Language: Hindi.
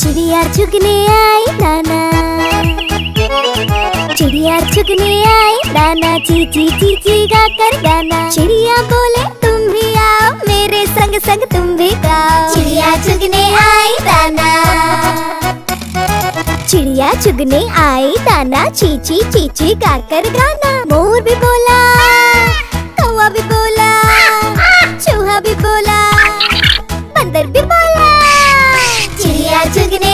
चिड़िया चुगने आई दाना, चिड़िया चुगने आई दाना, चीची चीची गाकर गाना। चिड़िया बोले तुम भी आओ, मेरे संग संग तुम भी गाओ। चिड़िया चुगने आई दाना, चिड़िया चुगने आई दाना, चीची चीची गाकर गाना। मोर भी बोला, कौवा भी बोला, चूहा भी बोला, बंदर भी बोला। चिड़िया चुगने